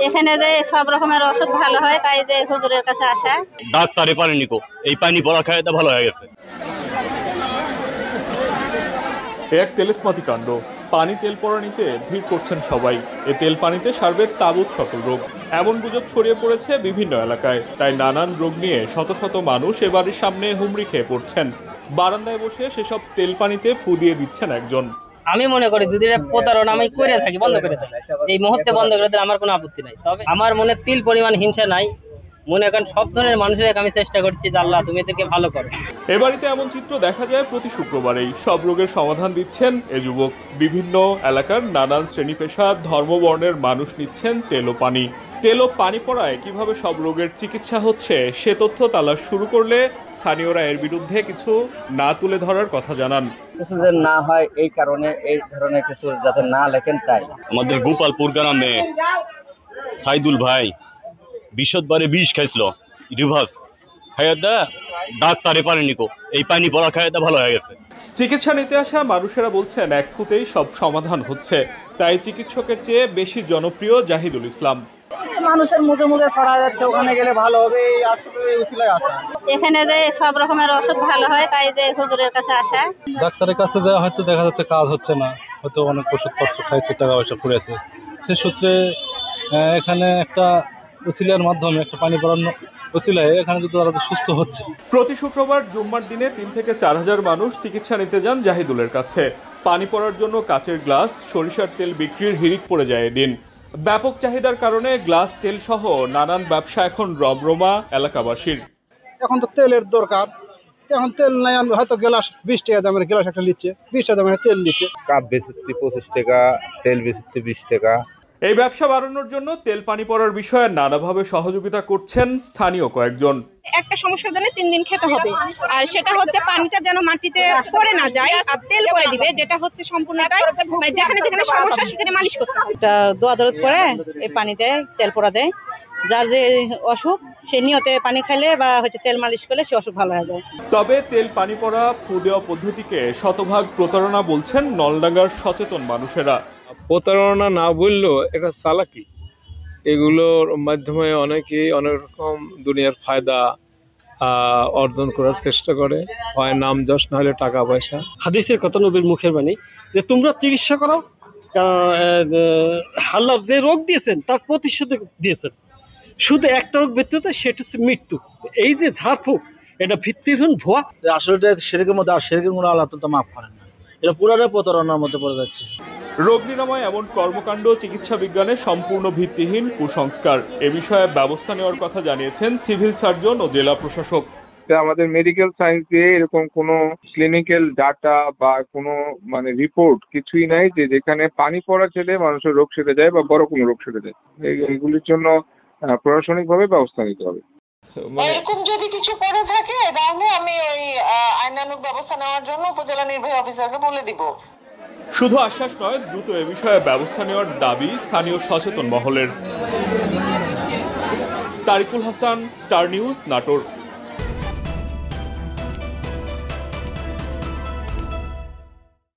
এখানে যে সব রকমের ওষুধ ভালো হয়, তাই যে হুজুরের কাছে আসা। ডাক্তারে পারেনি কো, এই পানি পড়া খায় ভালো হয়ে গেছে। এক তেলেসমাতি কাণ্ড, পানি তেল পড়া নিতে ভিড় করছেন সবাই। এ তেল পানিতে সারবে তাবৎ সকল রোগ, এমন গুজব ছড়িয়ে পড়েছে বিভিন্ন এলাকায়। তাই নানান রোগ নিয়ে শত শত মানুষ এ বাড়ির সামনে হুমড়ি খেয়ে পড়ছেন। বারান্দায় বসে সেসব তেল পানিতে ফু দিয়ে দিচ্ছেন একজন। আমি মনে করি যদি প্রতারণা আমি করে থাকি, বন্ধ করে দেয়, এই মুহূর্তে বন্ধ করে দিলে আমার কোনো আপত্তি নাই। তবে আমার মনে তিল পরিমাণ হিংসা নাই। মনে করেন সব ধরনের মানুষের আমি চেষ্টা করছি যে আল্লাহ তুমি এদেরকে ভালো করো। এ বাড়িতে এমন চিত্র দেখা যায় প্রতি শুক্রবারেই। সব রোগের সমাধান দিচ্ছেন এ যুবক। বিভিন্ন এলাকার নানান শ্রেণী পেশা, ধর্মবর্ণের মানুষ নিচ্ছেন তেল ও পানি। তেল ও পানি পড়ায় কিভাবে সব রোগের চিকিৎসা হচ্ছে সে তথ্য তালাশ শুরু করলে স্থানীয়রা এর বিরুদ্ধে কিছু না তুলে ধরার কথা জানান। কিছু যে না হয় এই কারণে এই ধরনের কিছু যাতে না লেখেন তাই। আমাদের গোপালপুর গ্রামে সাইদুল ভাই বিশদবারে বিষ খাইছিল, রিভার্স খাইয়া ডাক্তারে পারেনি কো, এই পানি পড়া খাইয়া ভালো হয়ে গেছে। চিকিৎসা নিতে আসা মানুষেরা বলছেন এক ফুতেই সব সমাধান হচ্ছে। তাই চিকিৎসকের চেয়ে বেশি জনপ্রিয় জাহিদুল ইসলাম। মানুষের মুখে মুখে ছড়া যাচ্ছে ওখানে গেলে ভালো হবে, এখানে যে সব রকমের ওষুধ ভালো হয়, তাই যে হুজুরের কাছে আসা। ডাক্তারের কাছে যাওয়া হয়তো দেখা যাচ্ছে কাজ হচ্ছে না, হয়তো অনেক ওষুধপত্র খাইছে, টাকা পয়সা পড়েছে। সে সূত্রে এখানে একটা উচিলার মাধ্যমে একটা পানি পড়ানো উচিলায় এখানে যদি তারা সুস্থ হচ্ছে। প্রতি শুক্রবার জুম্মার দিনে 3 থেকে 4 হাজার মানুষ চিকিৎসা নিতে যান জাহিদুলের কাছে। পানি পড়ার জন্য কাচের গ্লাস, সরিষার তেল বিক্রির হিড়িক পড়ে যায় এদিন। ব্যাপক চাহিদার কারণে গ্লাস তেল সহ নানান ব্যবসা এখন রমরমা এলাকাবাসীর। এখন তো তেলের দরকার, এখন তেল নাই, আমি হয়তো গ্লাস 20 টাকা দামের গ্লাস একটা নিচ্ছে, 20 টাকা দামের তেল নিচ্ছে। কাপ বেচেছি 25 টাকা, তেল বেচেছি 20 টাকা। এই ব্যবসা বাড়ানোর জন্য তেল পানি পড়ার বিষয়ে নানাভাবে সহযোগিতা করছেন স্থানীয় কয়েকজন। একটা সমস্যার জন্য 3 দিন খেতে হবে, আর সেটা হচ্ছে পানিটা যেন মাটিতে পড়ে না যায়, আর তেল করে দিবে, যেটা হচ্ছে সম্পূর্ণটাই যেখানে যেখানে সমস্যা সেখানে মালিশ করতে হবে। এটা দোয়া দরদ করে এই পানিতে তেল পড়া দেয়। যার যে অসুখ সে নিয়তে পানি খাইলে বা হচ্ছে তেল মালিশ করলে সে অসুখ ভালো হয়ে যায়। তবে তেল পানি পড়া ফু দেওয়া পদ্ধতিকে শতভাগ প্রতারণা বলছেন নলডাঙ্গার সচেতন মানুষেরা। প্রতারণা না বললেও এটা চালাকি, এগুলোর মাধ্যমে অনেকেই অনেক রকম দুনিয়ার ফায়দা অর্জন করার চেষ্টা করে, হয় নাম যশ না হলে টাকা পয়সা। হাদিসের কথা নবীর মুখের বাণী যে তোমরা চিকিৎসা করো, আল্লাহ যে রোগ দিয়েছেন তার প্রতিষেধক দিয়েছেন, শুধু একটা রোগ ব্যতীত, সেটা হচ্ছে মৃত্যু। এই যে ঝাড়ফুঁক, এটা ভিত্তিহীন ভুয়া। আসলে শিরকের মধ্যে, আর শিরকের গুনাহ আল্লাহ তো মাফ করেন না, এটা পুরাটাই প্রতারণার মধ্যে পড়ে যাচ্ছে। রোগ নিরাময় এমন কর্মকাণ্ড চিকিৎসা বিজ্ঞানের সম্পূর্ণ ভিত্তিহীন কুসংস্কার। এ বিষয়ে ব্যবস্থা নেওয়ার কথা জানিয়েছেন সিভিল সার্জন ও জেলা প্রশাসক। আমাদের মেডিকেল সায়েন্স দিয়ে এরকম কোনো ক্লিনিক্যাল ডাটা বা কোনো রিপোর্ট কিছুই নাই যে যেখানে পানি পড়া ছেলে মানুষের রোগ সেরে যায় বা বড় কোনো রোগ সেরে যায়। এগুলির জন্য প্রশাসনিকভাবে ব্যবস্থা নিতে হবে। এরকম যদি কিছু করে থাকে তাহলে আমি ওই আইনানুগ ব্যবস্থা নেওয়ার জন্য উপজেলা নির্বাহী অফিসারকে বলে দিব। শুধু আশ্বাস নয়, দ্রুত এ বিষয়ে ব্যবস্থা নেওয়ার দাবি স্থানীয় সচেতন মহলের। Tarikul Hasan, star news, Natore.